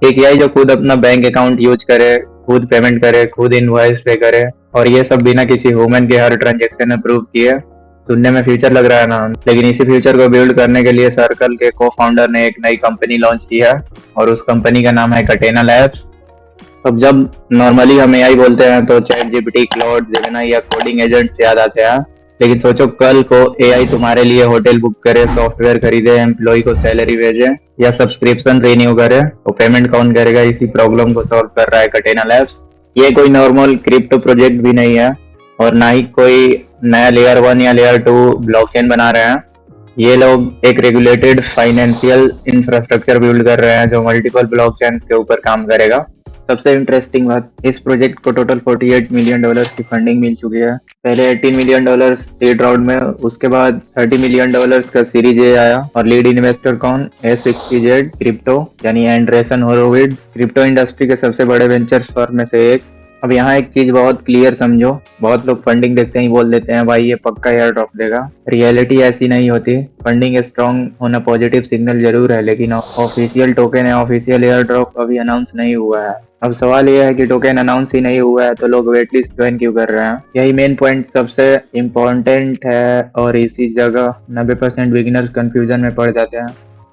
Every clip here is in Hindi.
एक एआई जो खुद अपना बैंक अकाउंट यूज करे, खुद पेमेंट करे, खुद इनवॉइस पे करे, और ये सब बिना किसी ह्यूमन के हर ट्रांजेक्शन अप्रूव किए। सुनने में फ्यूचर लग रहा है ना, लेकिन इसी फ्यूचर को बिल्ड करने के लिए सर्कल के को फाउंडर ने एक नई कंपनी लॉन्च की है, और उस कंपनी का नाम है कटेना लैब्स। अब जब नॉर्मली हम एआई बोलते हैं तो चैट जीपीटी, क्लाउड, जेमिनी या कोडिंग एजेंट्स याद आते हैं। लेकिन सोचो कल को एआई तुम्हारे लिए होटल बुक करे, सॉफ्टवेयर खरीदे, एम्प्लॉय को सैलरी भेजे या सब्सक्रिप्शन रिन्यू करे, तो पेमेंट कौन करेगा? इसी प्रॉब्लम को सॉल्व कर रहा है कटेना लैब्स। ये कोई नॉर्मल क्रिप्टो प्रोजेक्ट भी नहीं है, और ना ही कोई नया लेयर 1 या लेयर 2 ब्लॉकचेन बना रहे हैं। ये लोग एक रेगुलेटेड फाइनेंशियल इंफ्रास्ट्रक्चर बिल्ड कर रहे हैं जो मल्टीपल ब्लॉकचेन के ऊपर काम करेगा। सबसे इंटरेस्टिंग बात, इस प्रोजेक्ट को टोटल $48 मिलियन की फंडिंग मिल चुकी है। पहले $18 मिलियन सीड राउंड में, उसके बाद $30 मिलियन का सीरीज ए आया, और लीड इन्वेस्टर कौन? A60Z क्रिप्टो यानी एंड्रेसन होरोविट्ज, क्रिप्टो इंडस्ट्री के सबसे बड़े वेंचर्स फर्म में से एक। अब यहाँ एक चीज बहुत क्लियर समझो, बहुत लोग फंडिंग देखते ही बोल देते हैं भाई ये पक्का एयर ड्रॉप देगा। रियलिटी ऐसी नहीं होती। फंडिंग स्ट्रॉन्ग होना पॉजिटिव सिग्नल जरूर है, लेकिन ऑफिशियल टोकन या ऑफिशियल एयर ड्रॉप अभी अनाउंस नहीं हुआ है। अब सवाल यह है कि टोकन अनाउंस ही नहीं हुआ है तो लोग वेट लिस्ट ज्वाइन क्यों कर रहे हैं? यही मेन पॉइंट सबसे इम्पोर्टेंट है, और इसी जगह 90% बिगिनर्स कंफ्यूजन में पड़ जाते हैं।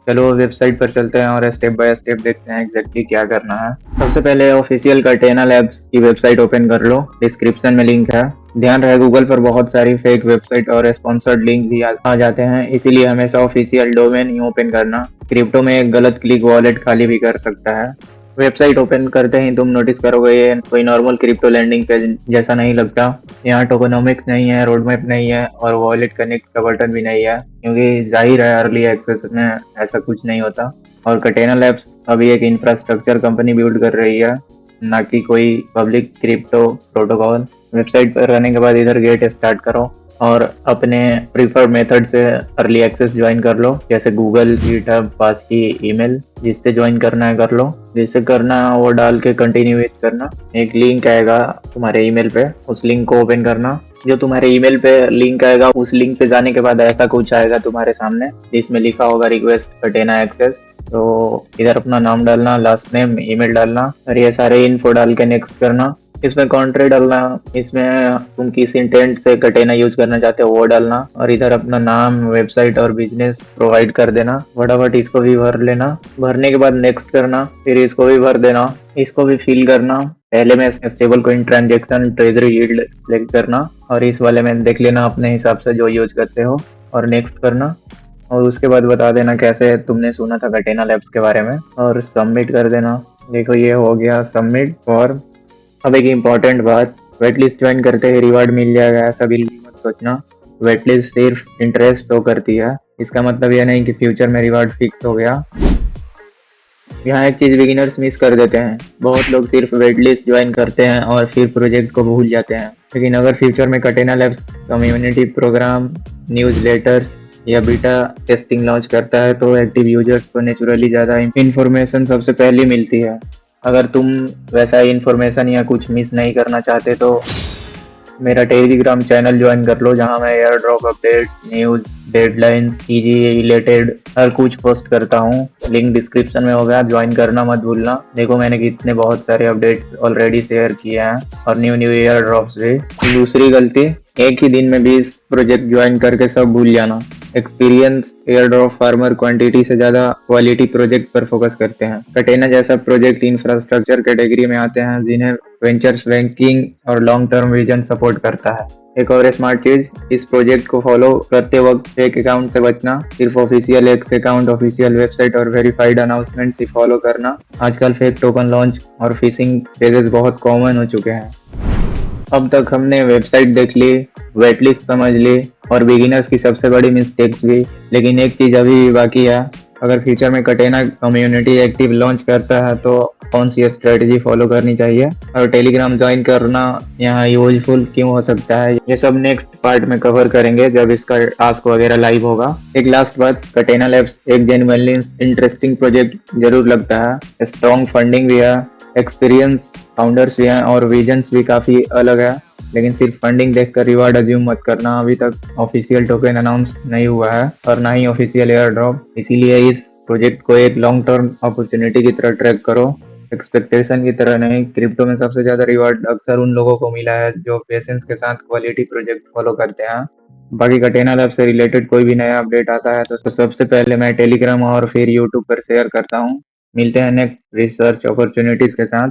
चलो वेबसाइट पर चलते हैं और स्टेप बाय स्टेप देखते हैं एग्जैक्टली क्या करना है। सबसे पहले ऑफिशियल कटेना लैब्स की वेबसाइट ओपन कर लो, डिस्क्रिप्शन में लिंक है। ध्यान रहे गूगल पर बहुत सारी फेक वेबसाइट और स्पॉन्सर्ड लिंक भी आ जाते हैं, इसीलिए हमेशा ऑफिशियल डोमेन ही ओपन करना। क्रिप्टो में एक गलत क्लिक वॉलेट खाली भी कर सकता है। वेबसाइट ओपन करते ही तुम नोटिस करोगे ये कोई नॉर्मल क्रिप्टो लैंडिंग पेज जैसा नहीं लगता। यहाँ टोकनोमिक्स नहीं है, रोड मैप नहीं है, और वॉलेट कनेक्ट का बटन भी नहीं है, क्योंकि जाहिर है अर्ली एक्सेस में ऐसा कुछ नहीं होता। और कटेना लैब्स अभी एक इंफ्रास्ट्रक्चर कंपनी बिल्ड कर रही है, ना कि कोई पब्लिक क्रिप्टो प्रोटोकॉल। वेबसाइट पर रहने के बाद इधर गेट स्टार्ट करो और अपने प्रीफर्ड मेथड से अर्ली एक्सेस ज्वाइन कर लो, जैसे गूगल, गिटहब, पासकी, ईमेल। जिससे ज्वाइन करना है कर लो, जिससे करना है वो डाल के कंटिन्यू करना। एक लिंक आएगा तुम्हारे ईमेल पे, उस लिंक को ओपन करना। जो तुम्हारे ईमेल पे लिंक आएगा, उस लिंक पे जाने के बाद ऐसा कुछ आएगा तुम्हारे सामने, जिसमें लिखा होगा रिक्वेस्ट कटेना एक्सेस। तो इधर अपना नाम डालना, लास्ट नेम, ईमेल डालना, और ये सारे इन्फो डाल के नेक्स्ट करना। इसमें कॉन्ट्री डालना, इसमें तुम किस इंटेंट से कटेना यूज करना चाहते हो वो डालना, और इधर अपना नाम, वेबसाइट और बिजनेस प्रोवाइड कर देना। फटाफट इसको भी भर लेना। भरने के बाद नेक्स्ट करना, फिर इसको भी भर देना, इसको भी फिल करना। पहले में stable coin transaction treasury yield select करना, और इस वाले में देख लेना अपने हिसाब से जो यूज करते हो, और नेक्स्ट करना। और उसके बाद बता देना कैसे तुमने सुना था कटेना लैब्स के बारे में, और सबमिट कर देना। देखो ये हो गया सबमिट फॉर्म। अब एक इम्पॉर्टेंट बात, वेटलिस्ट ज्वाइन करते ही रिवार्ड मिल जाएगा ऐसा बिल्कुल मत सोचना। वेटलिस्ट सिर्फ इंटरेस्ट शो करती है, इसका मतलब यह नहीं कि फ्यूचर में रिवार्ड फिक्स हो गया। यहाँ एक चीज बिगिनर्स मिस कर देते हैं, बहुत लोग सिर्फ वेटलिस्ट ज्वाइन करते हैं और फिर प्रोजेक्ट को भूल जाते हैं। लेकिन अगर फ्यूचर में Katena labs community program, newsletters या बीटा टेस्टिंग लॉन्च करता है तो एक्टिव यूजर्स को नेचुरली ज्यादा इंफॉर्मेशन सबसे पहले मिलती है। अगर तुम वैसा इंफॉर्मेशन या कुछ मिस नहीं करना चाहते तो मेरा टेलीग्राम चैनल ज्वाइन कर लो, जहां मैं airdrop update, news, deadlines, ईजी रिलेटेड हर कुछ पोस्ट करता हूँ। लिंक डिस्क्रिप्शन में होगा, ज्वाइन करना मत भूलना। देखो मैंने कितने बहुत सारे अपडेट्स ऑलरेडी शेयर किए हैं, और न्यू एयर ड्रॉप्स भी। दूसरी गलती, एक ही दिन में 20 प्रोजेक्ट ज्वाइन करके सब भूल जाना। Experience air drop farmer quantity से ज्यादा क्वालिटी प्रोजेक्ट पर फोकस करते हैं। कटेना जैसा प्रोजेक्ट इंफ्रास्ट्रक्चर कैटेगरी में आते हैं, जिन्हें वेंचर्स बैंकिंग और लॉन्ग टर्म विजन सपोर्ट करता है। एक और स्मार्ट चीज, इस प्रोजेक्ट को फॉलो करते वक्त फेक अकाउंट से बचना। सिर्फ official x account, official website और वेरीफाइड अनाउंसमेंट ही फॉलो करना। आजकल फेक टोकन लॉन्च और फिशिंग पेजेस बहुत कॉमन हो चुके हैं। अब तक हमने वेबसाइट देख ली, वेटलिस्ट समझ ली, और बिगिनर्स की सबसे बड़ी मिस्टेक्स भी। लेकिन एक चीज अभी भी बाकी है, अगर फ्यूचर में कटेना कम्युनिटी एक्टिव लॉन्च करता है तो कौन सी स्ट्रेटजी फॉलो करनी चाहिए, और टेलीग्राम ज्वाइन करना यहाँ यूजफुल क्यों हो सकता है, ये सब नेक्स्ट पार्ट में कवर करेंगे जब इसका टास्क वगैरह लाइव होगा। एक लास्ट बात, कटेना लैब्स एक जेन्युइनली इंटरेस्टिंग प्रोजेक्ट जरूर लगता है। स्ट्रॉन्ग फंडिंग भी है, एक्सपीरियंस फाउंडर्स भी हैं, और विजन्स भी काफी अलग है। लेकिन सिर्फ फंडिंग देखकर रिवार्ड अज्यूम मत करना। अभी तक ऑफिशियल टोकन अनाउंस नहीं हुआ है, और ना ही ऑफिशियल एयर ड्रॉप, इसीलिए इस प्रोजेक्ट को एक लॉन्ग टर्म अपॉर्चुनिटी की तरह ट्रैक करो, एक्सपेक्टेशन की तरह नहीं। क्रिप्टो में सबसे ज्यादा रिवार्ड अक्सर उन लोगों को मिला है जो पेशेंस के साथ क्वालिटी प्रोजेक्ट फॉलो करते हैं। बाकी कटेना लैब से रिलेटेड कोई भी नया अपडेट आता है तो सबसे पहले मैं टेलीग्राम और फिर यूट्यूब पर शेयर करता हूँ। मिलते हैं नेक्स्ट रिसर्च अपॉर्चुनिटीज के साथ।